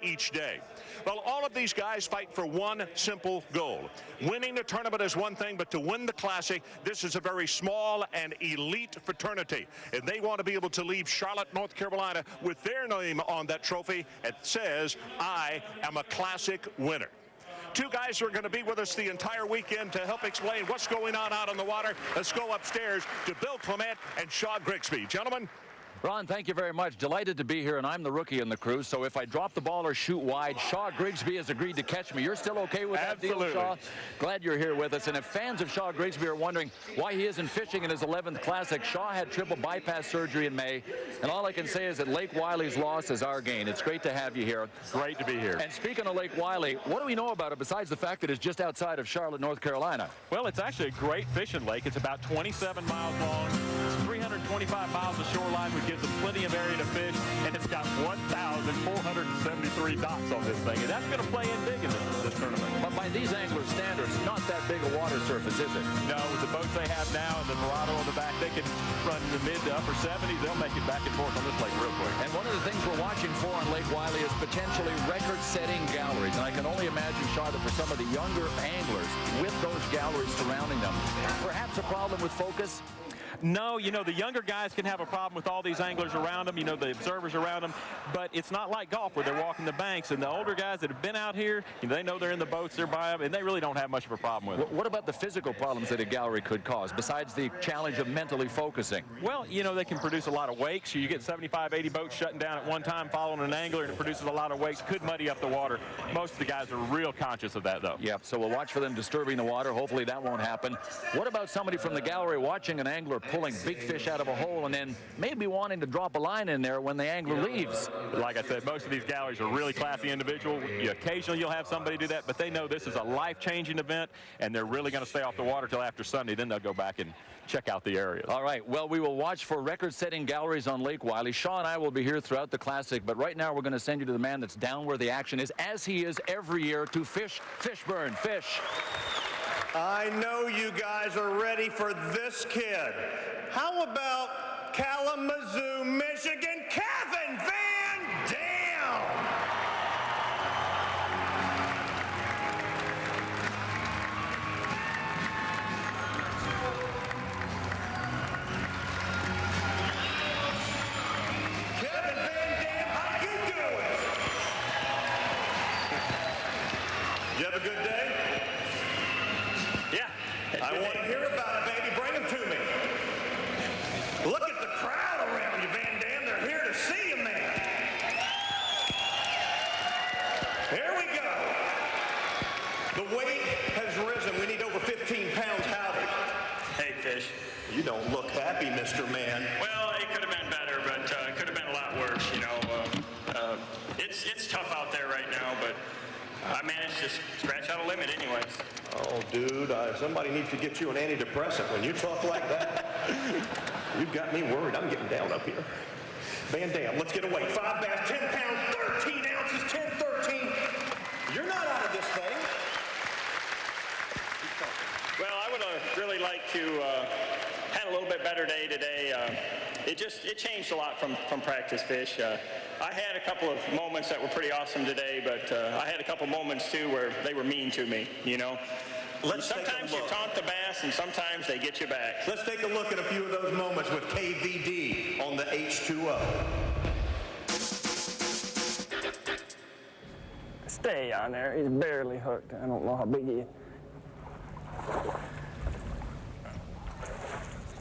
each day. Well, all of these guys fight for one simple goal. Winning the tournament is one thing, but to win the Classic, this is a very small and elite fraternity. And they want to be able to leave Charlotte, North Carolina with their name on that trophy. It says, I am a Classic winner. Two guys who are going to be with us the entire weekend to help explain what's going on out on the water. Let's go upstairs to Bill Clement and Shaw Grigsby. Gentlemen. Ron, thank you very much. Delighted to be here, and I'm the rookie in the crew, so if I drop the ball or shoot wide, Shaw Grigsby has agreed to catch me. You're still okay with that deal, Shaw? Glad you're here with us. And if fans of Shaw Grigsby are wondering why he isn't fishing in his 11th Classic, Shaw had triple bypass surgery in May, and all I can say is that Lake Wylie's loss is our gain. It's great to have you here. Great to be here. And speaking of Lake Wylie, what do we know about it besides the fact that it's just outside of Charlotte, North Carolina? Well, it's actually a great fishing lake. It's about 27 miles long. It's 325 miles of shoreline, which gives them plenty of area to fish, and it's got 1,473 docks on this thing, and that's going to play in big in this tournament. But by these angler standards, not that big a water surface, is it? No, with the boats they have now and the Dorado on the back, they can run in the mid to upper 70s. They'll make it back and forth on this lake real quick. And one of the things we're watching for on Lake Wylie is potentially record-setting galleries, and I can only imagine, Shaw, that for some of the younger anglers with those galleries surrounding them, perhaps a problem with focus. No, you know, the younger guys can have a problem with all these anglers around them, you know, the observers around them, but it's not like golf where they're walking the banks, and the older guys that have been out here, you know, they know they're in the boats, they're by them, and they really don't have much of a problem with it. What about the physical problems that a gallery could cause, besides the challenge of mentally focusing? Well, you know, they can produce a lot of wakes. You get 75, 80 boats shutting down at one time following an angler, and it produces a lot of wakes, could muddy up the water. Most of the guys are real conscious of that, though. Yeah, so we'll watch for them disturbing the water. Hopefully that won't happen. What about somebody from the gallery watching an angler pulling big fish out of a hole and then maybe wanting to drop a line in there when the angler leaves? Like I said, most of these galleries are really classy individuals. Occasionally you'll have somebody do that, but they know this is a life-changing event, and they're really going to stay off the water till after Sunday. Then they'll go back and check out the areas. All right, well, we will watch for record-setting galleries on Lake Wylie. Shaw and I will be here throughout the Classic, but right now we're going to send you to the man that's down where the action is, as he is every year, to Fishburne. Fish. I know you guys are ready for this kid. How about Kalamazoo, Michigan, Kevin Vandam? Kevin Vandam, how you doing? You have a good day? Yeah. I want to hear about it, baby. Bring him to me. Look at the crowd around you, Vandam. They're here to see you, man. Here we go. The weight has risen. We need over 15 pounds. Howdy. Hey, Fish. You don't look happy, Mr. Man. Well, it could have been better, but it could have been a lot worse, you know. It's tough out there right now, but I managed to scratch out a limit anyways. Oh, dude, somebody needs to get you an antidepressant. When you talk like that, you've got me worried. I'm getting down up here. Vandam, let's get away. 5 bass, 10 pounds, 13 ounces, 10, 13. You're not out of this thing. Well, I would have really liked to had a little bit better day today. It changed a lot from practice, Fish. I had a couple of moments that were pretty awesome today, but I had a couple moments too where they were mean to me, you know. Sometimes you taunt the bass and sometimes they get you back. Let's take a look at a few of those moments with KVD on the H2O. Stay on there. He's barely hooked. I don't know how big he is.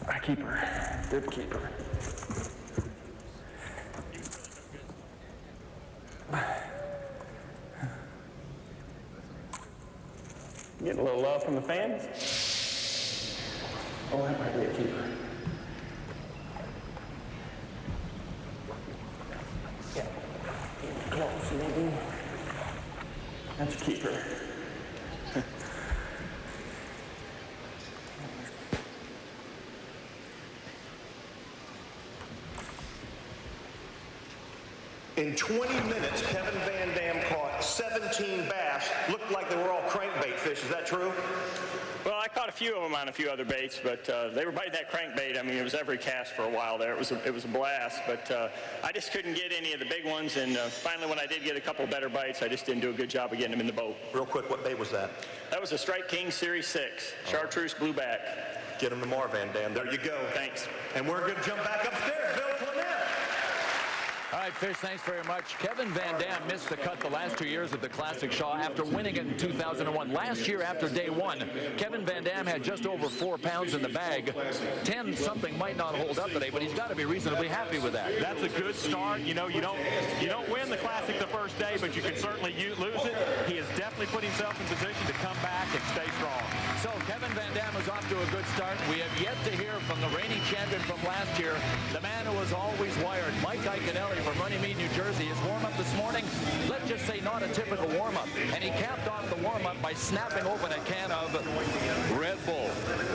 A keeper. Good keeper. Getting a little love from the fans. Oh, that might be a keeper. Yeah. Close, maybe. That's a keeper. In 20 minutes, Kevin Vandam caught 17 bass. Looked like they were all crankbait fish. Is that true? Well, I caught a few of them on a few other baits, but they were biting that crankbait. I mean, it was every cast for a while there. It was a blast, but I just couldn't get any of the big ones, and finally when I did get a couple better bites, I just didn't do a good job of getting them in the boat. Real quick, what bait was that? That was a Strike King Series 6, Chartreuse Blueback. Get them tomorrow, Vandam. There you go. Thanks. And we're going to jump back upstairs. Bill Clement. All right, Fish, thanks very much. Kevin Vandam missed the cut the last 2 years at the Classic Shaw after winning it in 2001. Last year, after day one, Kevin Vandam had just over 4 pounds in the bag. 10-something might not hold up today, but he's got to be reasonably happy with that. That's a good start. You know, you don't win the Classic the first day, but you can certainly lose it. He has definitely put himself in position to come back and stay strong. So Kevin Vandam is off to a good start. We have yet to hear from the reigning champion from last year, the man who was always wired, Mike Iaconelli from Runnymede, New Jersey. His warm-up this morning, let's just say not a typical warm-up. And he capped off the warm-up by snapping open a can of Red Bull.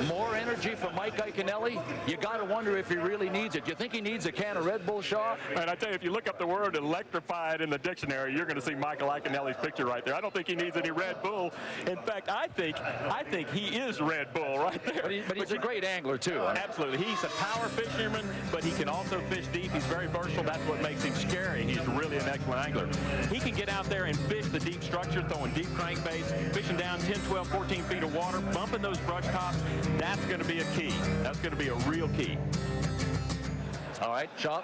More energy from Mike Iaconelli? You got to wonder if he really needs it. You think he needs a can of Red Bull, Shaw? And I tell you, if you look up the word electrified in the dictionary, you're going to see Michael Iaconelli's picture right there. I don't think he needs any Red Bull. In fact, I think he is Red Bull right there. But he's a great angler, too. Absolutely. He's a power fisherman, but he can also fish deep. He's very versatile. That's what makes him scary. He's really an excellent angler. He can get out there and fish the deep structure, throwing deep crankbaits, fishing down 10, 12, 14 feet of water, bumping those brush tops. That's going to be a key. That's going to be a real key. All right, Shaw,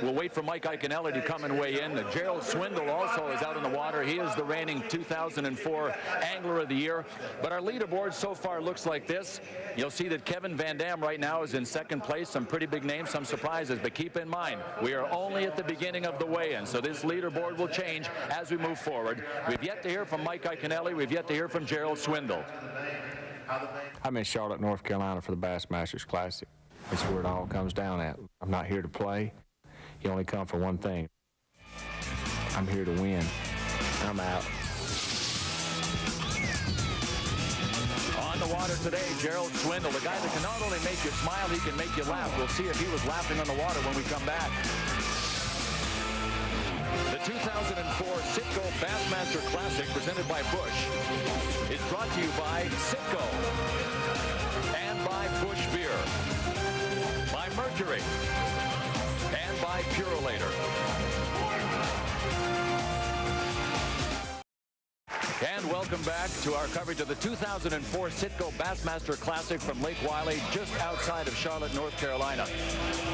we'll wait for Mike Iaconelli to come and weigh in. Gerald Swindle also is out in the water. He is the reigning 2004 Angler of the Year. But our leaderboard so far looks like this. You'll see that Kevin Vandam right now is in second place. Some pretty big names, some surprises. But keep in mind, we are only at the beginning of the weigh-in, so this leaderboard will change as we move forward. We've yet to hear from Mike Iaconelli. We've yet to hear from Gerald Swindle. I'm in Charlotte, North Carolina for the Bassmasters Classic. That's where it all comes down at. I'm not here to play. You only come for one thing. I'm here to win. I'm out. On the water today, Gerald Swindle, the guy that can not only make you smile, he can make you laugh. We'll see if he was laughing on the water when we come back. The 2004 Citgo Bassmaster Classic presented by Busch is brought to you by Citgo and by Busch Beer, by Mercury, and by Purolator. And welcome back to our coverage of the 2004 Citgo Bassmaster Classic from Lake Wylie, just outside of Charlotte, North Carolina.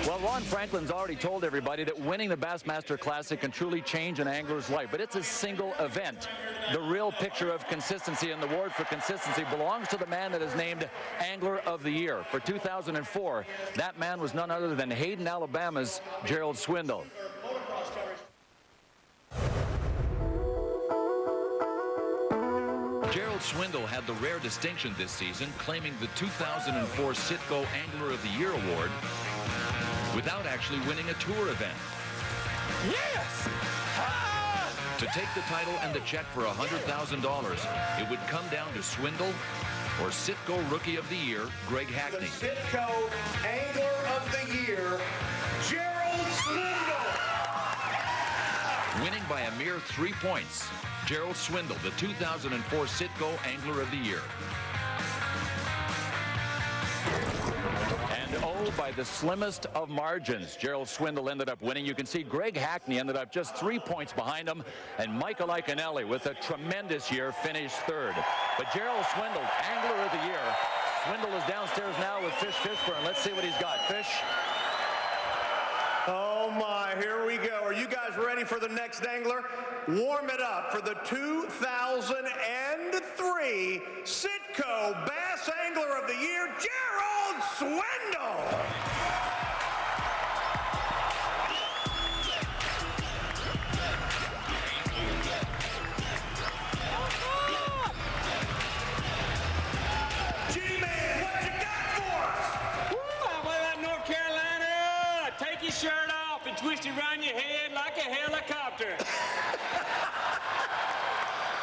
Well, Ron Franklin's already told everybody that winning the Bassmaster Classic can truly change an angler's life, but it's a single event. The real picture of consistency, and the award for consistency belongs to the man that is named Angler of the Year. For 2004, that man was none other than Hayden, Alabama's Gerald Swindle. Gerald Swindle had the rare distinction this season, claiming the 2004 Citgo Angler of the Year award without actually winning a tour event. Yes! To take the title and the check for $100,000, it would come down to Swindle or Citgo Rookie of the Year, Greg Hackney. The Citgo Angler of the Year, Gerald Swindle. Winning by a mere 3 points, Gerald Swindle, the 2004 Citgo Angler of the Year. And oh, by the slimmest of margins, Gerald Swindle ended up winning. You can see Greg Hackney ended up just 3 points behind him, and Michael Iaconelli, with a tremendous year, finished third. But Gerald Swindle, Angler of the Year. Swindle is downstairs now with Fish Fishburne. Let's see what he's got. Fish. Oh my, here we go. Are you guys ready for the next angler? Warm it up for the 2003 Citgo Bass Angler of the Year, Gerald Swindle. G-Man, what you got for us? Woo, I wear that North Carolina. Take your shirt off and twist it around your head like a helicopter.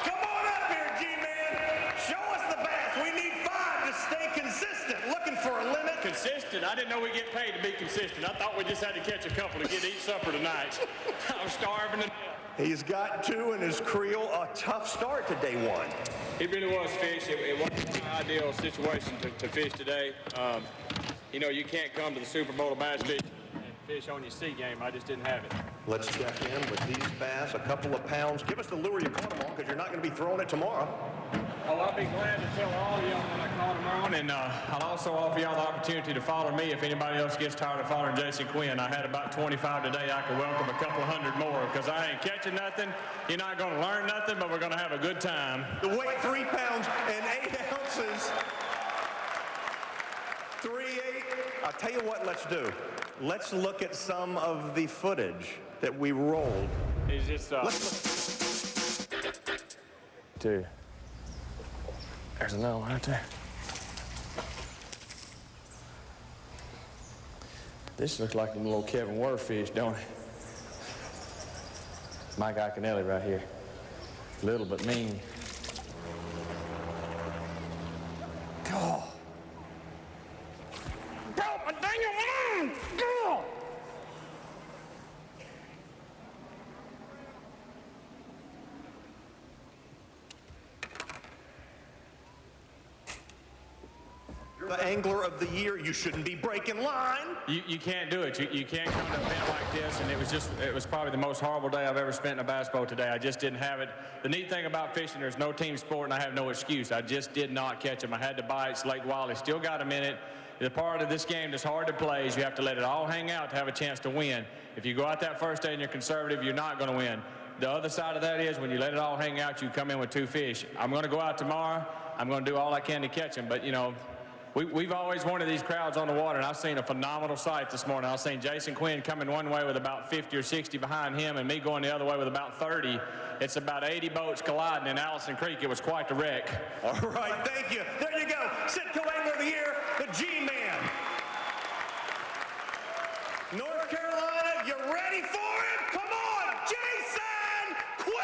Come on up here, G-Man. Show us the bass. We need 5 to stay consistent. Looking for a limit. Consistent? I didn't know we get paid to be consistent. I thought we just had to catch a couple to get to eat supper tonight. I'm starving to death. He's got 2 in his creel. A tough start to day 1. It really was, Fish. It wasn't an ideal situation to fish today. You know, you can't come to the Super Bowl of bass fishing and fish on your C game. I just didn't have it. Let's check in with these bass, a couple of pounds. Give us the lure you caught them on, because you're not going to be throwing it tomorrow. Oh, I'll be glad to tell all of y'all when I caught them on, and I'll also offer y'all the opportunity to follow me if anybody else gets tired of following Jason Quinn. I had about 25 today. I could welcome a couple hundred more, because I ain't catching nothing. You're not going to learn nothing, but we're going to have a good time. The weight 3 pounds and 8 ounces. 3.8. I'll tell you what let's do. Let's look at some of the footage that we rolled. It's just... 2. There's another one right there. This looks like them little Kevin Ware fish, don't it? Mike Iaconelli right here. Little but mean. Oh. The angler of the year, you shouldn't be breaking line. You can't do it. You can't come to an event like this, and it was probably the most horrible day I've ever spent in a bass boat today. I just didn't have it. The neat thing about fishing, there's no team sport, and I have no excuse. I just did not catch them. I had to bites. Lake Wylie still got them in it. The part of this game that's hard to play is you have to let it all hang out to have a chance to win. If you go out that first day and you're conservative, you're not going to win. The other side of that is when you let it all hang out, you come in with 2 fish. I'm going to go out tomorrow. I'm going to do all I can to catch them, but, you know, we've always wanted these crowds on the water, and I've seen a phenomenal sight this morning. I've seen Jason Quinn coming one way with about 50 or 60 behind him, and me going the other way with about 30. It's about 80 boats colliding in Allison Creek. It was quite the wreck. All right, thank you. There you go. Sitco Angler of the Year, the G-Man. North Carolina, you ready for it? Come on, Jason Quinn!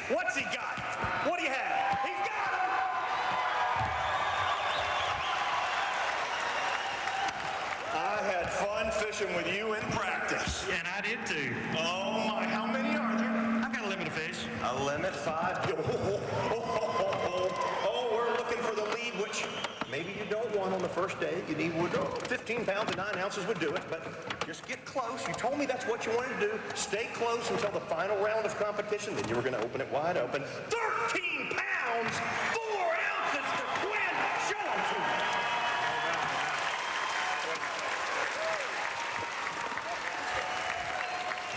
What's he got? What do you have? He's got him! I had fun fishing with you in practice. Yeah, and I did too. Oh my, how many are there? I've got a limit of fish. A limit 5. Oh, we're looking for the lead, which maybe you don't want on the first day. You need 15 pounds and 9 ounces would do it, but just get close. You told me that's what you wanted to do. Stay close until the final round of competition. Then you were going to open it wide open. 13 pounds, 4 ounces for Quinn. Show them to me.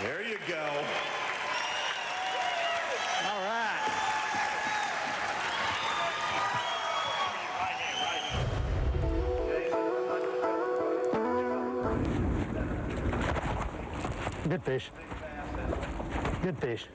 There you go. All right. Good fish. Good fish.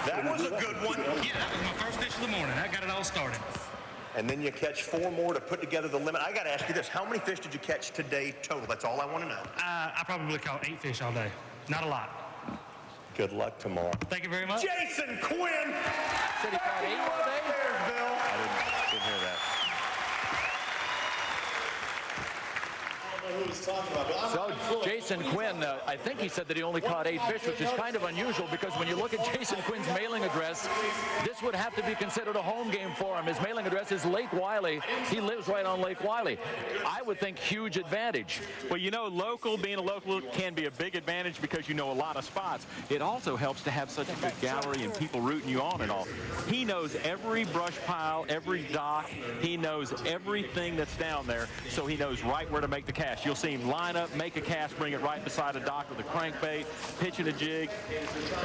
That was a good one. Yeah, that was my first fish of the morning. I got it all started. And then you catch 4 more to put together the limit. I got to ask you this. How many fish did you catch today total? That's all I want to know. I probably caught 8 fish all day. Not a lot. Good luck tomorrow. Thank you very much. Jason Quinn! Said he caught 8 all day? Bill. I didn't hear that. Who he's talking about. So Jason Quinn, I think he said that he only caught 8 fish, which is kind of unusual because when you look at Jason Quinn's mailing address, this would have to be considered a home game for him. His mailing address is Lake Wylie. He lives right on Lake Wylie. I would think huge advantage. Well, you know, being a local can be a big advantage because you know a lot of spots. It also helps to have such a good gallery and people rooting you on and all. He knows every brush pile, every dock. He knows everything that's down there, so he knows right where to make the cast. flash. You'll see him line up, make a cast, bring it right beside a dock with a crankbait, pitching a jig,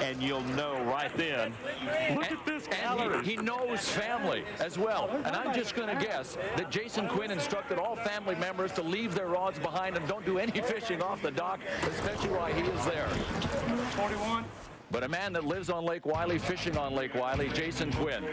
and you'll know right then. Look at this calories. He knows family as well. And I'm just going to guess that Jason Quinn instructed all family members to leave their rods behind and don't do any fishing off the dock, especially while he is there. 41. But a man that lives on Lake Wylie, fishing on Lake Wylie, Jason Quinn.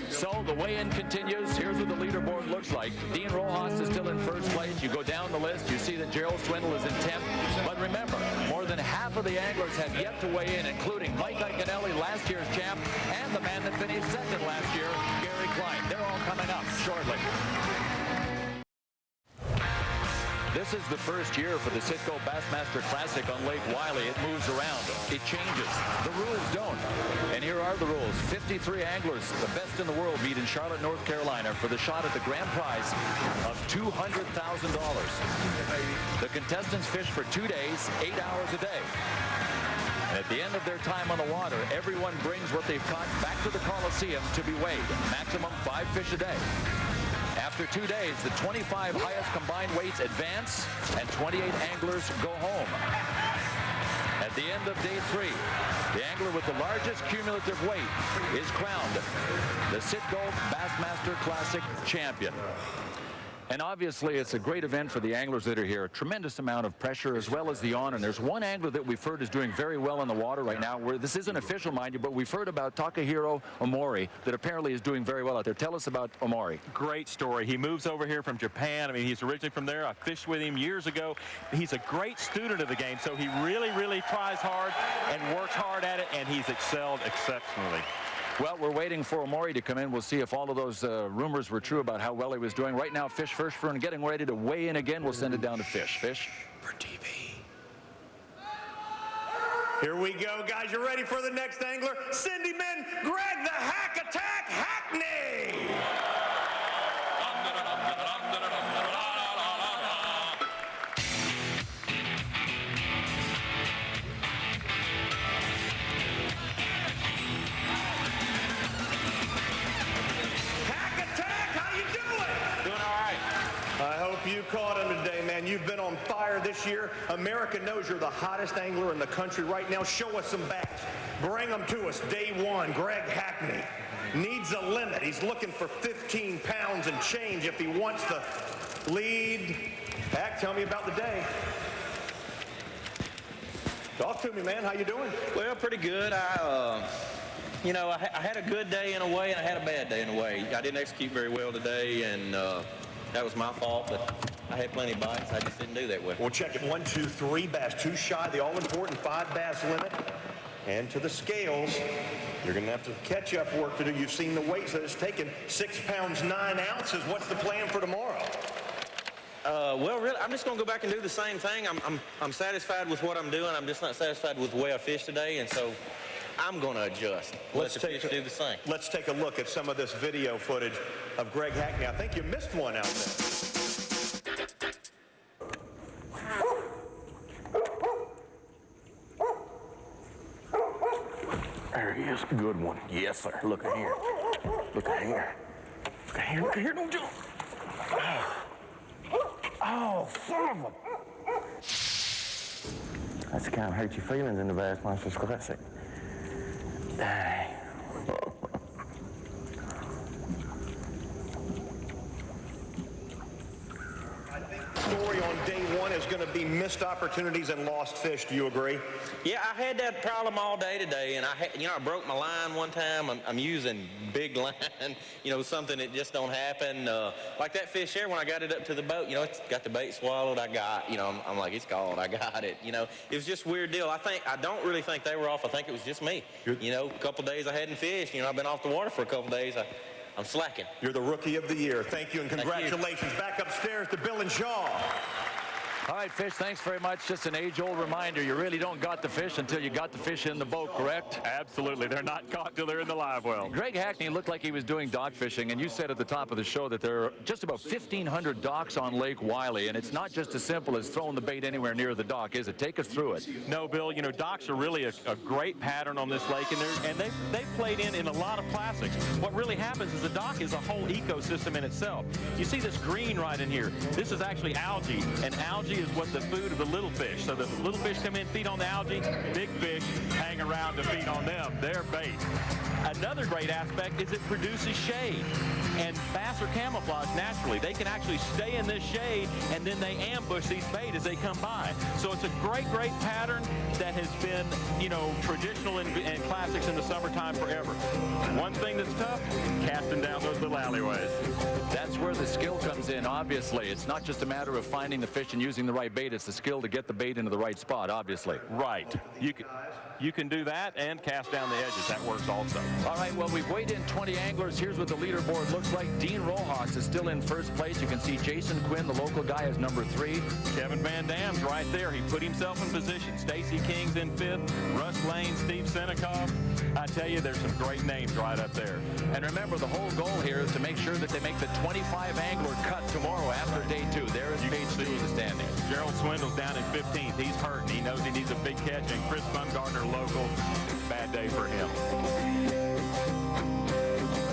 So the weigh-in continues. Here's what the leaderboard looks like. Dean Rojas is still in first place. You go down the list, you see that Gerald Swindle is in 10th. But remember, more than half of the anglers have yet to weigh in, including Mike Iaconelli, last year's champ, and the man that finished second last year, Gary Klein. They're all coming up shortly. This is the first year for the Citgo Bassmaster Classic on Lake Wylie. It moves around. It changes. The rules don't. And here are the rules. 53 anglers, the best in the world, meet in Charlotte, North Carolina for the shot at the grand prize of $200,000. The contestants fish for 2 days, 8 hours a day. And at the end of their time on the water, everyone brings what they've caught back to the Coliseum to be weighed. Maximum 5 fish a day. After 2 days, the 25 highest combined weights advance, and 28 anglers go home. At the end of day 3, the angler with the largest cumulative weight is crowned the Citgo Bassmaster Classic champion. And obviously, it's a great event for the anglers that are here. A tremendous amount of pressure as well as the honor. And there's one angler that we've heard is doing very well in the water right now. This isn't official, mind you, but we've heard about Takahiro Omori that apparently is doing very well out there. Tell us about Omori. Great story. He moves over here from Japan. I mean, he's originally from there. I fished with him years ago. He's a great student of the game, so he really, really tries hard and works hard at it, and he's excelled exceptionally. Well, we're waiting for Omori to come in. We'll see if all of those rumors were true about how well he was doing. Right now, Fish first for and getting ready to weigh in again. We'll send it down to Fish. Fish. For TV. Here we go, guys. You ready for the next angler? Cindy Men, Greg the Hack Attack Hackney. You caught him today, man. You've been on fire this year. America knows you're the hottest angler in the country right now. Show us some bats. Bring them to us. Day 1, Greg Hackney needs a limit. He's looking for 15 pounds and change if he wants the lead. Hack, tell me about the day. Talk to me, man. How you doing? Well, pretty good. I had a good day in a way, and I had a bad day in a way. I didn't execute very well today, and that was my fault, but I had plenty of bites. I just didn't do that well. We'll check it. 1, 2, 3 bass, 2 shy, the all-important 5 bass limit. And to the scales, you're going to have to catch up work to do. You've seen the weights that it's taken 6 pounds, 9 ounces. What's the plan for tomorrow? Well, really, I'm just going to go back and do the same thing. I'm satisfied with what I'm doing. I'm just not satisfied with the way I fished today, and so I'm going to adjust. Let the fish do the same. Let's take a look at some of this video footage of Greg Hackney. I think you missed one out there. There he is. Good one. Yes, sir. Look at here. Look at here. Look at here. Look at here. Don't jump. Oh, son of a... That's the kind of hurt your feelings in the Bassmaster Classic. Dang. Story on day 1 is going to be missed opportunities and lost fish. Do you agree? Yeah, I had that problem all day today, and I broke my line one time. I'm using big line, something that just don't happen. Like that fish there, when I got it up to the boat, it's got the bait swallowed. I got, I'm like, it's caught. I got it. It was just a weird deal. I don't really think they were off. I think it was just me. A couple days I hadn't fished. I've been off the water for a couple days. I'm slacking. You're the Rookie of the Year. Thank you and congratulations. Back upstairs to Bill and Shaw. All right, Fish, thanks very much. Just an age-old reminder, you really don't got the fish until you got the fish in the boat, correct? Absolutely. They're not caught till they're in the live well. Greg Hackney looked like he was doing dock fishing, and you said at the top of the show that there are just about 1,500 docks on Lake Wylie, and it's not just as simple as throwing the bait anywhere near the dock, is it? Take us through it. No, Bill, you know, docks are really a great pattern on this lake, and they've played in a lot of classics. What really happens is the dock is a whole ecosystem in itself. You see this green right in here. This is actually algae, and algae is what the food of the little fish. So the little fish come in, feed on the algae, big fish hang around to feed on them. They're bait. Another great aspect is it produces shade. And bass are camouflaged naturally. They can actually stay in this shade, and then they ambush these bait as they come by. So it's a great, great pattern that has been, you know, traditional and classics in the summertime forever. One thing that's tough, casting down those little alleyways. That's where the skill comes in, obviously. It's not just a matter of finding the fish and using the right bait. It's the skill to get the bait into the right spot, obviously. Right. You can do that and cast down the edges. That works also. All right, well, we've weighed in 20 anglers. Here's what the leaderboard looks like. Dean Rojas is still in first place. You can see Jason Quinn, the local guy, is number 3. Kevin Vandam's right there. He put himself in position. Stacy King's in 5th. Russ Lane, Steve Senecoff. I tell you, there's some great names right up there. And remember, the whole goal here is to make sure that they make the 25 angler cut tomorrow after day 2. There is page 2 of the standings. Gerald Swindle's down in 15th. He's hurting. He knows he needs a big catch. And Chris Bumgardner, local. Bad day for him.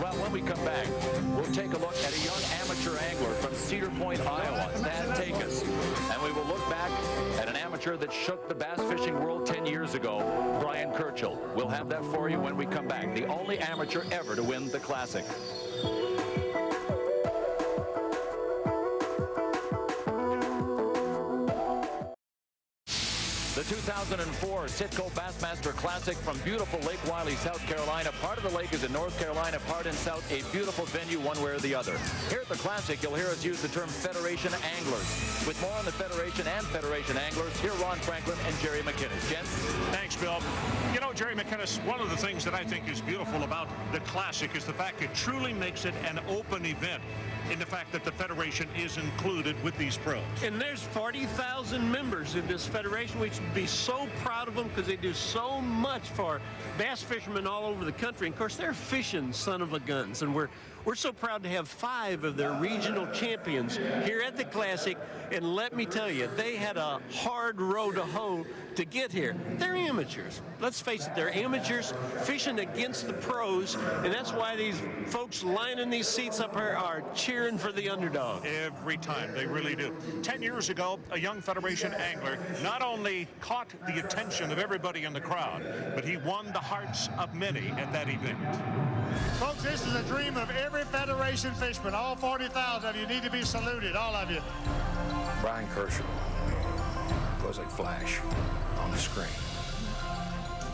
Well, when we come back, we'll take a look at a young amateur angler from Cedar Point, Iowa, Thad Takus. And we will look back at an amateur that shook the bass fishing world 10 years ago, Brian Kirchhoff. We'll have that for you when we come back. The only amateur ever to win the Classic. The 2004 Citgo Bassmaster Classic from beautiful Lake Wylie, South Carolina. Part of the lake is in North Carolina, part in South. A beautiful venue, one way or the other. Here at the Classic, you'll hear us use the term Federation Anglers. With more on the Federation and Federation Anglers, here Ron Franklin and Jerry McInnes. Gents? Thanks, Bill. You know, Jerry McInnes, one of the things that I think is beautiful about the Classic is the fact it truly makes it an open event, in the fact that the Federation is included with these pros. And there's 40,000 members in this Federation. We should be so proud of them because they do so much for bass fishermen all over the country. And of course, they're fishing son of a guns. And we're so proud to have 5 of their regional champions here at the Classic. And let me tell you, they had a hard row to hoe to get here. They're amateurs. Let's face it, they're amateurs fishing against the pros. And that's why these folks lining these seats up here are cheering for the underdog. Every time, they really do. 10 years ago, a young Federation angler not only caught the attention of everybody in the crowd, but he won the hearts of many at that event. Folks, this is a dream of every Federation fisherman. All 40,000 of you need to be saluted, all of you. Brian Kirchhoff was a flash on the screen,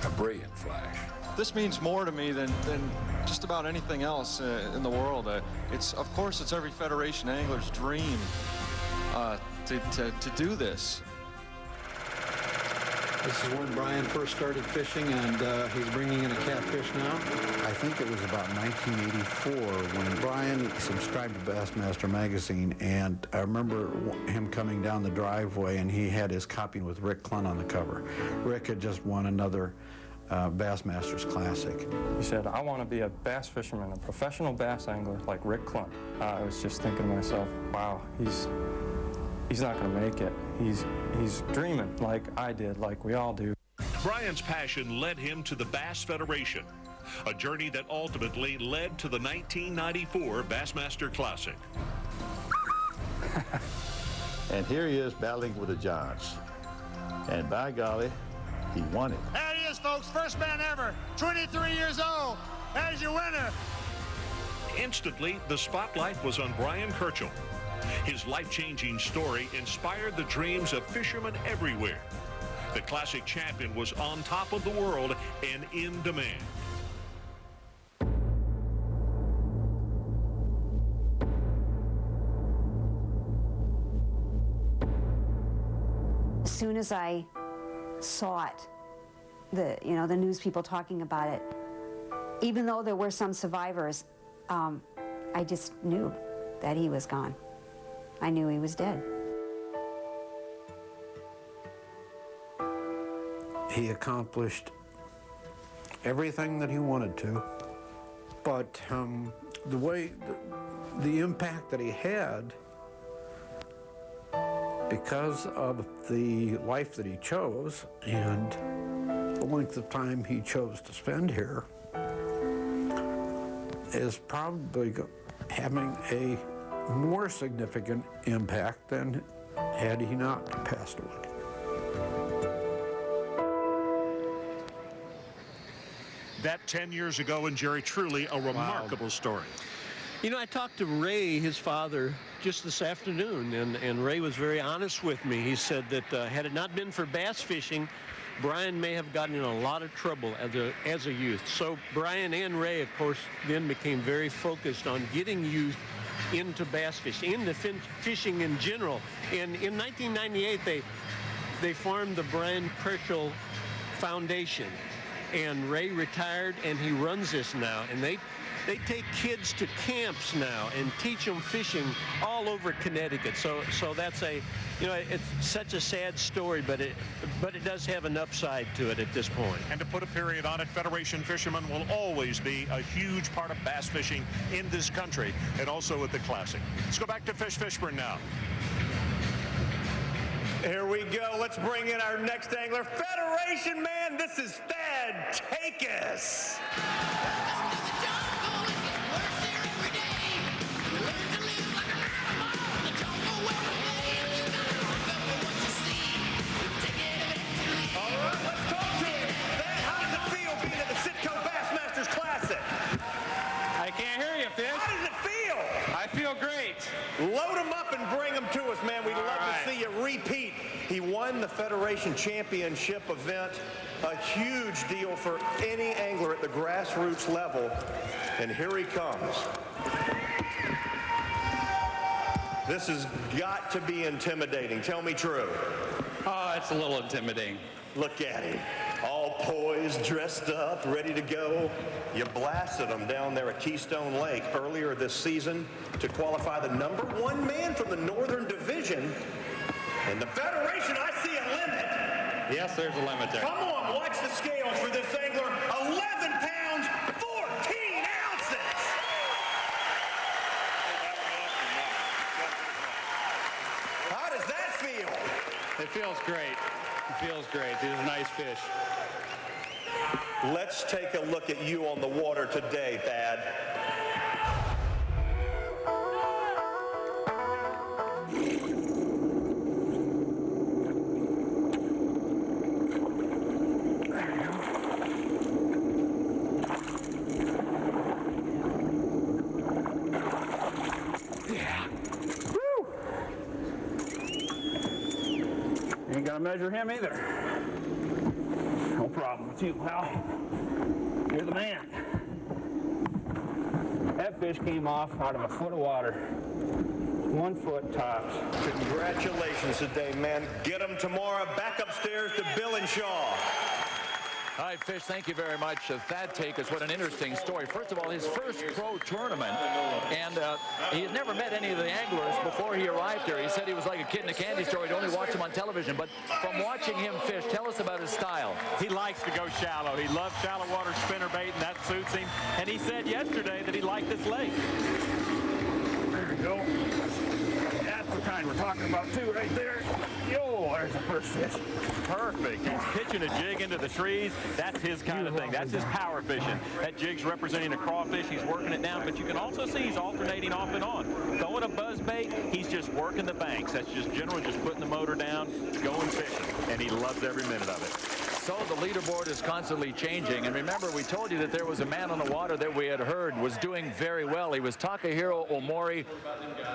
a brilliant flash. This means more to me than just about anything else in the world. Of course, it's every Federation angler's dream to do this. This is when Brian first started fishing, and he's bringing in a catfish now. I think it was about 1984 when Brian subscribed to Bassmaster magazine, and I remember him coming down the driveway, and he had his copy with Rick Clunn on the cover. Rick had just won another Bassmasters Classic. He said, I want to be a bass fisherman, a professional bass angler like Rick Clunn. I was just thinking to myself, wow, he's not going to make it. He's dreaming like I did, like we all do. Brian's passion led him to the Bass Federation, a journey that ultimately led to the 1994 Bassmaster Classic. And here he is battling with the giants. And by golly, he won it. There he is, folks, first man ever, 23 years old. There's your winner. Instantly, the spotlight was on Brian Kirchhoff. His life-changing story inspired the dreams of fishermen everywhere. The Classic champion was on top of the world and in demand. As soon as I saw it, the news people talking about it, even though there were some survivors, I just knew that he was gone. I knew he was dead. He accomplished everything that he wanted to, but the impact that he had, because of the life that he chose and the length of time he chose to spend here, is probably having a more significant impact than had he not passed away. That 10 years ago, and Jerry, truly a remarkable story. You know, I talked to Ray, his father, just this afternoon, and Ray was very honest with me. He said that had it not been for bass fishing, Brian may have gotten in a lot of trouble as a youth. So Brian and Ray, of course, then became very focused on getting youth into bass fishing, into fishing in general. And in 1998, they formed the Brian Kershaw Foundation. And Ray retired, and he runs this now. And they take kids to camps now and teach them fishing all over Connecticut. So that's it's such a sad story, but it does have an upside to it at this point. And to put a period on it, Federation fishermen will always be a huge part of bass fishing in this country, and also at the Classic. Let's go back to Fishburne now. Here we go. Let's bring in our next angler. Federation man, this is Thad Takis. All right, let's talk to him. Thad, how does it feel being at the Citco Bassmasters Classic? I can't hear you, Fish. How does it feel? I feel great. Load him up and bring him to us, man. We'd love to see you repeat. He won the Federation Championship event, a huge deal for any angler at the grassroots level. And here he comes. This has got to be intimidating. Tell me true. Oh, it's a little intimidating. Look at him. All poised, dressed up, ready to go. You blasted him down there at Keystone Lake earlier this season to qualify the #1 man from the Northern Division. In the Federation, I see a limit. Yes, there's a limit there. Come on, watch the scales for this angler. 11 pounds, 14 ounces. How does that feel? It feels great. It feels great. These are nice fish. Let's take a look at you on the water today, Thad. Ain't gonna measure him either. No problem with you, pal. You're the man. That fish came off out of a foot of water. 1 foot tops. Congratulations today, man. Get him tomorrow. Back upstairs to Bill and Shaw. Hi, Fish. Thank you very much. Thad Takis, what an interesting story. First of all, his first pro tournament, and he had never met any of the anglers before he arrived here. He said he was like a kid in a candy store. He'd only watch him on television. But from watching him fish, tell us about his style. He likes to go shallow. He loves shallow water spinnerbait, and that suits him. And he said yesterday that he liked this lake. There we go. That's the kind we're talking about, too, right there. Yo, there's the first fish. Perfect. He's pitching a jig into the trees. That's his kind of thing. That's his power fishing. That jig's representing a crawfish. He's working it down, but you can also see he's alternating off and on. Throwing a buzz bait, he's just working the banks. That's just generally just putting the motor down, going fishing, and he loves every minute of it. So the leaderboard is constantly changing. And remember, we told you that there was a man on the water that we had heard was doing very well. He was Takahiro Omori.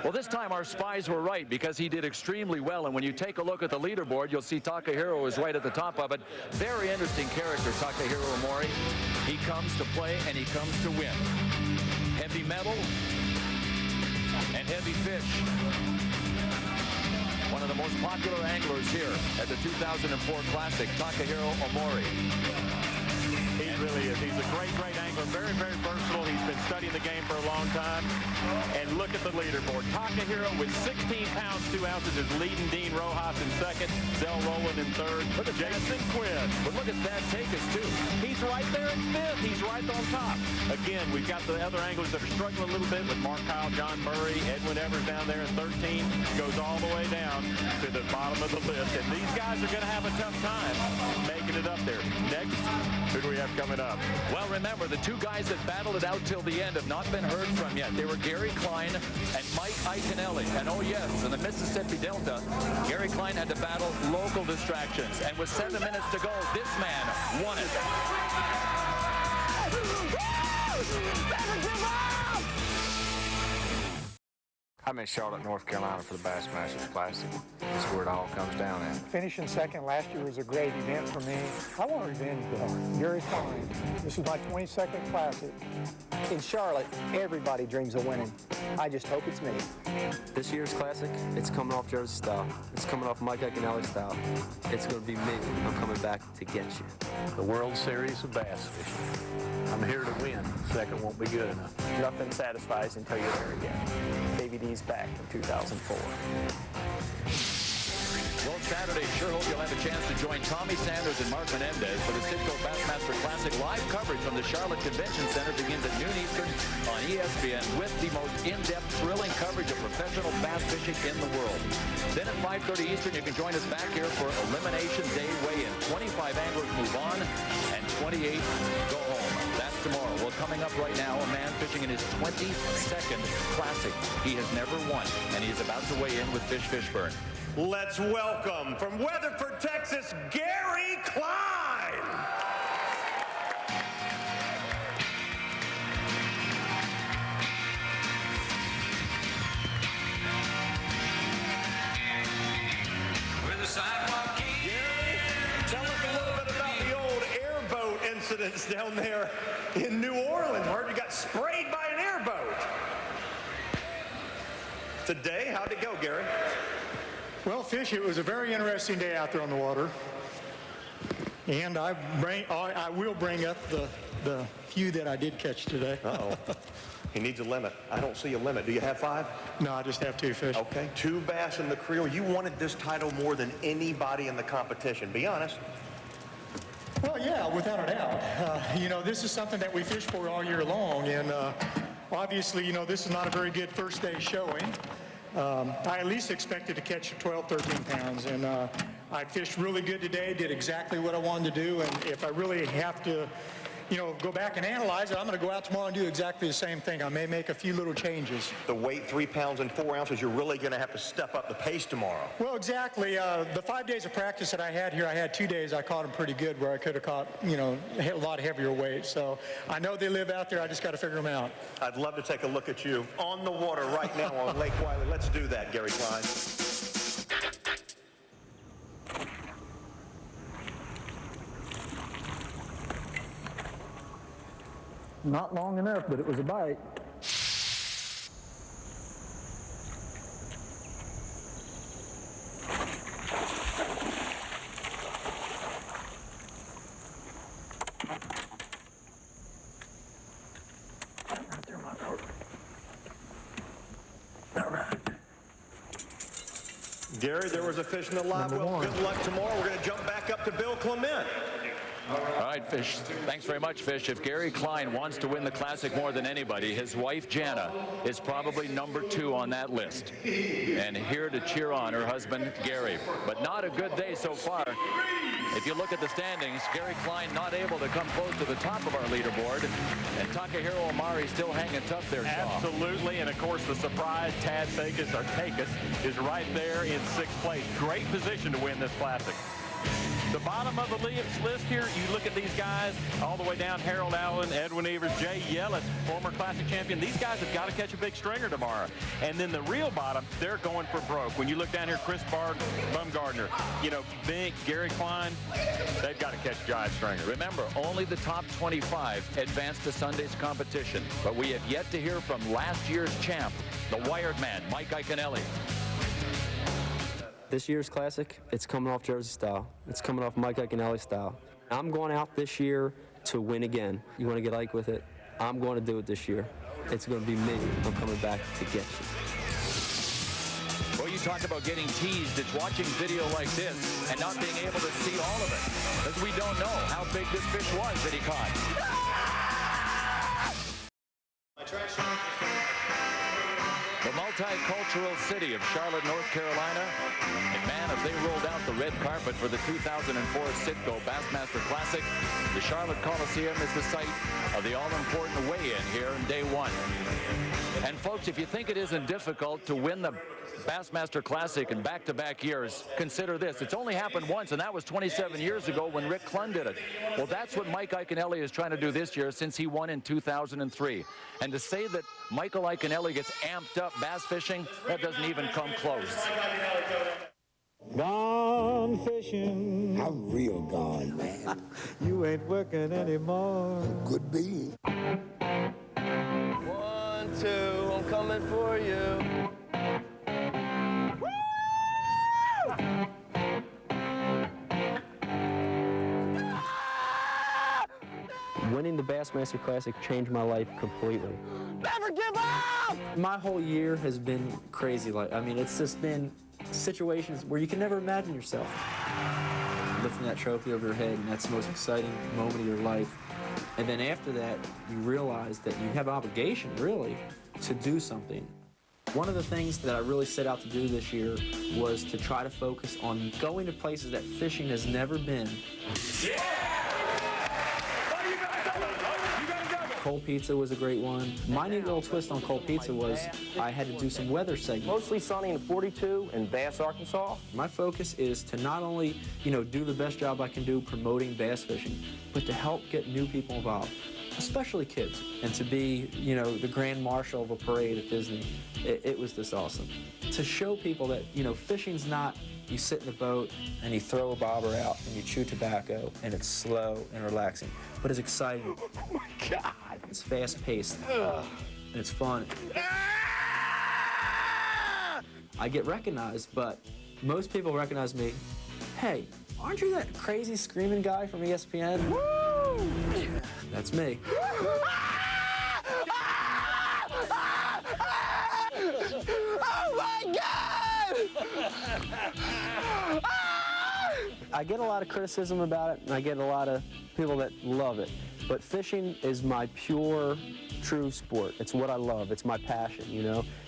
Well, this time our spies were right because he did extremely well. And when you take a look at the leaderboard, you'll see Takahiro is right at the top of it. Very interesting character, Takahiro Omori. He comes to play and he comes to win. Heavy metal and heavy fish. One of the most popular anglers here at the 2004 Classic, Takahiro Omori. He really is. He's a great, great angler. Very, very versatile. He's been studying the game for a long time. And look at the leaderboard. Takahiro with 16 pounds, 2 ounces is leading Dean Rojas in second. Zell Rowland in third. Look at Jason Quinn. But look at Thad Takis, too. He's right there in fifth. He's right on top. Again, we've got the other anglers that are struggling a little bit with Mark Kyle, John Murray, Edwin Evers down there in 13. Goes all the way down to the bottom of the list. And these guys are going to have a tough time making it up there. Next, who do we have coming up? Well, remember, the two guys that battled it out till the end have not been heard from yet. They were Gary Klein and Mike Iaconelli. And oh yes, in the Mississippi Delta, Gary Klein had to battle local distractions. And with 7 minutes to go, this man won it. I'm in Charlotte, North Carolina for the Bassmasters Classic. That's where it all comes down at. Finishing second last year was a great event for me. I want revenge, though. Gary Klein. This is my 22nd Classic. In Charlotte, everybody dreams of winning. I just hope it's me. This year's Classic, it's coming off Jersey style. It's coming off Mike Iaconelli style. It's going to be me. I'm coming back to get you. The World Series of Bass Fishing. I'm here to win. Second won't be good enough. Nothing satisfies until you're there again. KVD's back in 2004. Well, Saturday, sure hope you'll have a chance to join Tommy Sanders and Mark Menendez for the Citgo Bassmaster Classic. Live coverage from the Charlotte Convention Center begins at noon Eastern on ESPN with the most in-depth, thrilling coverage of professional bass fishing in the world. Then at 5:30 Eastern, you can join us back here for Elimination Day weigh-in. 25 anglers move on and 28 go home. That's tomorrow. Well, coming up right now, a man fishing in his 22nd Classic. He has never won, and he is about to weigh in with Fish Fishburne. Let's welcome from Weatherford, Texas, Gary Klein. With the sidewalk king. Gary, tell us a little bit about the old airboat incidents down there in New Orleans. Where you got sprayed by an airboat. Today, how'd it go, Gary? Well, Fish, it was a very interesting day out there on the water. And I will bring up the few that I did catch today. Uh-oh. He needs a limit. I don't see a limit. Do you have 5? No, I just have 2 fish. Okay, 2 bass in the creel. You wanted this title more than anybody in the competition. Be honest. Well, yeah, without a doubt. You know, this is something that we fish for all year long. And obviously, you know, this is not a very good first day showing. I at least expected to catch 12, 13 pounds, and I fished really good today, did exactly what I wanted to do, and if I really have to, you know, go back and analyze it, I'm going to go out tomorrow and do exactly the same thing. I may make a few little changes. The weight, 3 pounds and 4 ounces, you're really going to have to step up the pace tomorrow. Well, exactly. The 5 days of practice that I had here, I had 2 days I caught them pretty good where I could have caught, you know, a lot heavier weights. So I know they live out there. I just got to figure them out. I'd love to take a look at you on the water right now on Lake Wylie. Let's do that, Gary Klein. Not long enough, but it was a bite. Right there, my dog. All right. Gary, there was a fish in the live well. Good luck tomorrow. We're going to jump back up to Bill Clement. All right, Fish. Thanks very much, Fish. If Gary Klein wants to win the Classic more than anybody, his wife, Jana, is probably #2 on that list. And here to cheer on her husband, Gary. But not a good day so far. If you look at the standings, Gary Klein not able to come close to the top of our leaderboard. And Takahiro Omari still hanging tough there, Shaw. Absolutely. And, of course, the surprise, Thad Takis, is right there in 6th place. Great position to win this Classic. The bottom of the list here, you look at these guys all the way down, Harold Allen, Edwin Evers, Jay Yellis, former Classic champion. These guys have got to catch a big stringer tomorrow. And then the real bottom, they're going for broke. When you look down here, Chris Bumgardner, you know, Bink, Gary Klein, they've got to catch a giant stringer. Remember, only the top 25 advance to Sunday's competition. But we have yet to hear from last year's champ, the Wired Man, Mike Iaconelli. This year's Classic, it's coming off Jersey style. It's coming off Mike Iaconelli style. I'm going out this year to win again. You want to get like with it? I'm going to do it this year. It's going to be me. I'm coming back to get you. Well, you talk about getting teased. It's watching video like this and not being able to see all of it, because we don't know how big this fish was that he caught. The multicultural city of Charlotte, North Carolina. And man, if they rolled out the red carpet for the 2004 Citgo Bassmaster Classic, the Charlotte Coliseum is the site of the all-important weigh-in here in day one. And folks, if you think it isn't difficult to win the Bassmaster Classic in back-to-back years, consider this. It's only happened once, and that was 27 years ago when Rick Clunn did it. Well, that's what Mike Iaconelli is trying to do this year since he won in 2003. And to say that Michael Iaconelli gets amped up bass fishing, that doesn't even come close. Gone fishing. I'm real gone, man. You ain't working anymore. Could be. 1, 2, I'm coming for you. Winning the Bassmaster Classic changed my life completely. Never give up! My whole year has been crazy. I mean, it's just been situations where you can never imagine yourself lifting that trophy over your head, and that's the most exciting moment of your life. And then after that, you realize that you have an obligation, really, to do something. One of the things that I really set out to do this year was to try to focus on going to places that fishing has never been. Yeah! Cold pizza was a great one. My neat little twist on cold pizza was I had to do some weather segments. Mostly sunny in 42 in Bass, Arkansas. My focus is to not only, do the best job I can do promoting bass fishing, but to help get new people involved, especially kids, and to be, the grand marshal of a parade at Disney. It was just awesome. To show people that, fishing's not you sit in the boat and you throw a bobber out and you chew tobacco and it's slow and relaxing, but it's exciting. Oh my God. It's fast-paced and it's fun. I get recognized, but most people recognize me. Hey, aren't you that crazy screaming guy from ESPN? Woo! That's me. Oh my God! I get a lot of criticism about it, and I get a lot of people that love it. But fishing is my pure, true sport. It's what I love. It's my passion,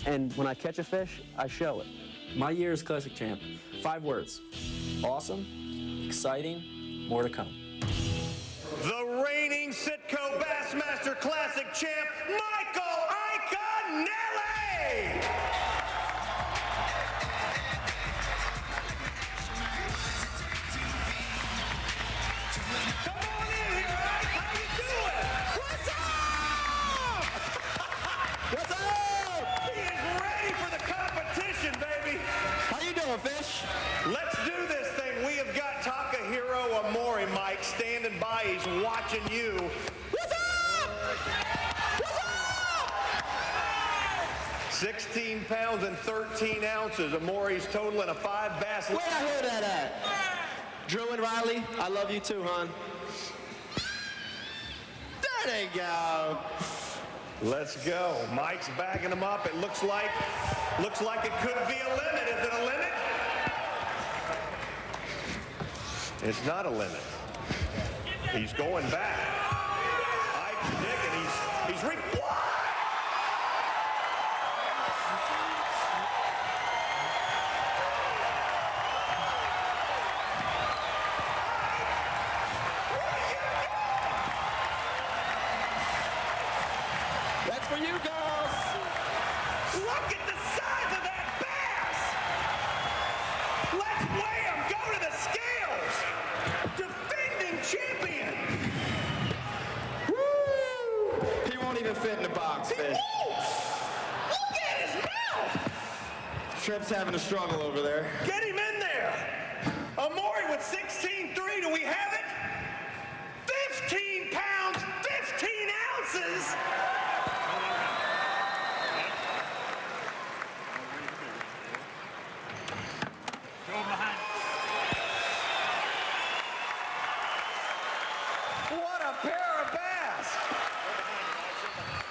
And when I catch a fish, I show it. My year as Classic Champ, 5 words. Awesome, exciting, more to come. The reigning Citgo Bassmaster Classic champ, Michael Iaconelli! Come on in here, Ike. How you doing? What's up? What's up? He is ready for the competition, baby. How you doing, Fish? Let's do this thing. We have got Takahiro Amori, Mike, standing by. He's watching you. What's up? What's up? 16 pounds and 13 ounces. Amori's totaling a 5 bass. Where I hear that at? Drew and Wylie, I love you too, hon. There they go. Let's go. Mike's bagging them up. It looks like it could be a limit. Is it a limit? It's not a limit. He's going back. Ike's digging. He's what? That's for you, girls. Look at the size of that bass. Let's weigh him. Go to the scales. Defending champion. He won't even fit in the box, Fish. Look at his mouth. Trip's having a struggle over there. Get him in there. Amori with 16.3. Do we have it? 15 pounds, 15 ounces. What a pair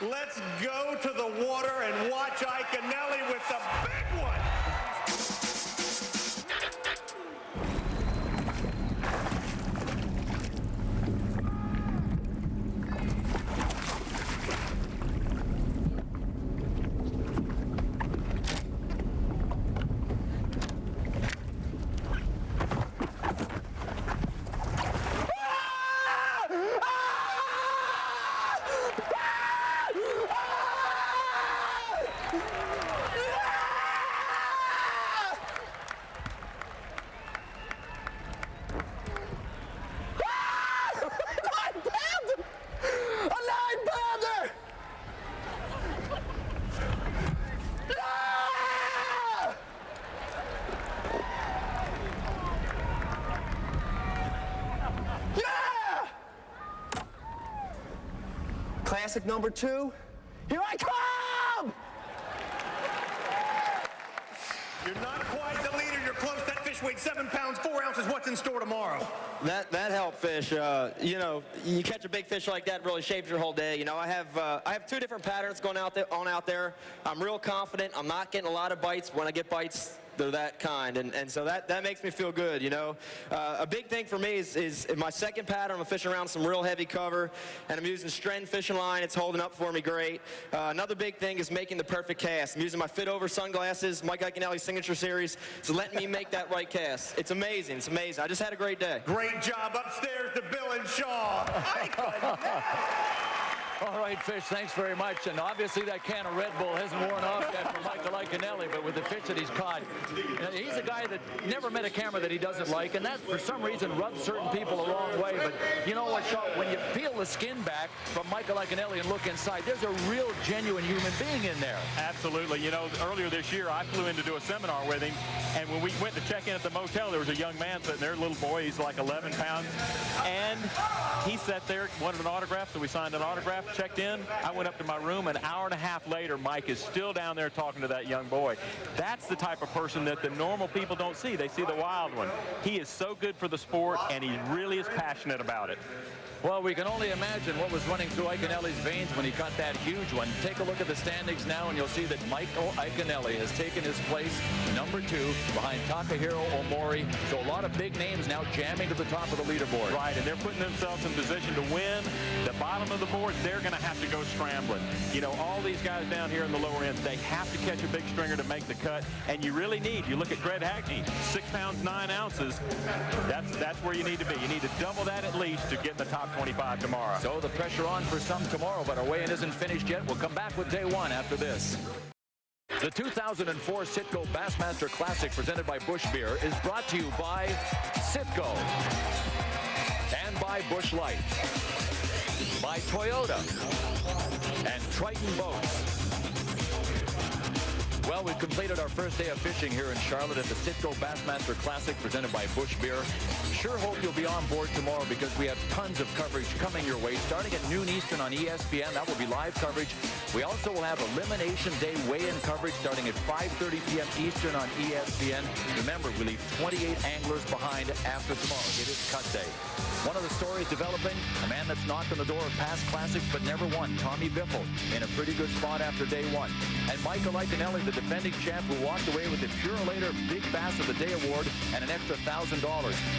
Let's go to the water and watch Iaconelli with the big one. Classic number 2. Here I come! You're not quite the leader. You're close. That fish weighed 7 pounds, 4 ounces. What's in store tomorrow? That helped, fish. You know, you catch a big fish like that, really shapes your whole day. You know, I have 2 different patterns going out there. I'm real confident. I'm not getting a lot of bites. When I get bites, they're that kind, and so that makes me feel good, you know. A big thing for me is in my second pattern, I'm fishing around some real heavy cover, and I'm using Stren fishing line. It's holding up for me great. Another big thing is making the perfect cast. I'm using my fit over sunglasses, Mike Iaconelli's signature series, so letting me make that right cast. It's amazing. It's amazing. I just had a great day. Great job upstairs to Bill and Shaw. All right, Fish, thanks very much. And obviously that can of Red Bull hasn't worn off yet for Michael Iaconelli, but with the fish that he's caught, he's a guy that never met a camera that he doesn't like, and that, for some reason, rubs certain people the wrong way. But you know what, Shaw, when you peel the skin back from Michael Iaconelli and look inside, there's a real, genuine human being in there. Absolutely. You know, earlier this year, I flew in to do a seminar with him, and when we went to check in at the motel, there was a young man sitting there, a little boy, he's like 11 pounds, and he sat there, wanted an autograph, so we signed an autograph, checked in. I went up to my room. An hour and a half later, Mike is still down there talking to that young boy. That's the type of person that the normal people don't see. They see the wild one. He is so good for the sport, and he really is passionate about it. Well, we can only imagine what was running through Iaconelli's veins when he caught that huge one. Take a look at the standings now, and you'll see that Michael Iaconelli has taken his place, number 2, behind Takahiro Omori. So a lot of big names now jamming to the top of the leaderboard. Right, and they're putting themselves in position to win. The bottom of the board, they're going to have to go scrambling. You know, all these guys down here in the lower end, they have to catch a big stringer to make the cut, and you really need, you look at Greg Hackney, 6 pounds, 9 ounces. That's where you need to be. You need to double that at least to get in the top 25 tomorrow. So the pressure on for some tomorrow, but our weigh-in isn't finished yet. We'll come back with day 1 after this. The 2004 Citgo Bassmaster Classic presented by Busch Beer is brought to you by Citgo and by Busch Light, by Toyota and Triton Boats. Well, we've completed our first day of fishing here in Charlotte at the Citgo Bassmaster Classic presented by Busch Beer. Sure hope you'll be on board tomorrow because we have tons of coverage coming your way starting at noon Eastern on ESPN. That will be live coverage. We also will have Elimination Day weigh-in coverage starting at 5:30 p.m. Eastern on ESPN. Remember, we leave 28 anglers behind after tomorrow. It is cut day. One of the stories developing, a man that's knocked on the door of past classics but never won, Tommy Biffle, in a pretty good spot after day 1. And Michael Iaconelli, the defending champ, who walked away with the Purolator Big Bass of the Day award and an extra $1,000.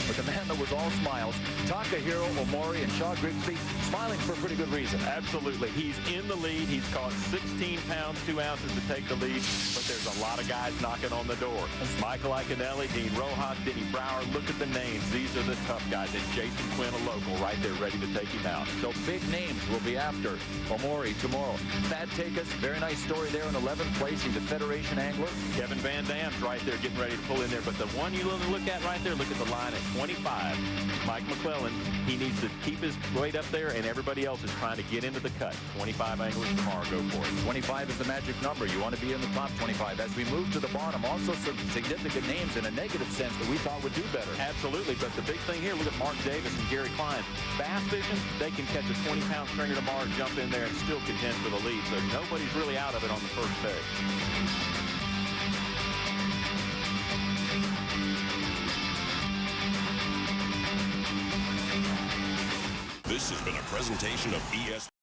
But the man that was all smiles, Takahiro Omori and Shaw Grigsby, smiling for a pretty good reason. Absolutely. He's in the lead. He's caught 16 pounds, 2 ounces to take the lead, but there's a lot of guys knocking on the door. Michael Iaconelli, Dean Rojas, Denny Brower, look at the names. These are the tough guys. And Jason Quinn, a local, right there ready to take him out. So big names will be after Omori tomorrow. Thad Takus, very nice story there in 11th place. He's a Federation angler. Kevin Vandam's right there getting ready to pull in there. But the one you look at right there, look at the line at 25. Mike McClellan, he needs to keep his weight up there, and everybody else is trying to get into the cut. 25 anglers tomorrow, go for it. 25 is the magic number. You want to be in the top 25. As we move to the bottom, also some significant names in a negative sense that we thought would do better. Absolutely, but the big thing here, look at Mark Davis and Gary Klein. Bass fishing, they can catch a 20-pound stringer tomorrow, jump in there, and still contend for the lead. So nobody's really out of it on the first day. This has been a presentation of ESPN.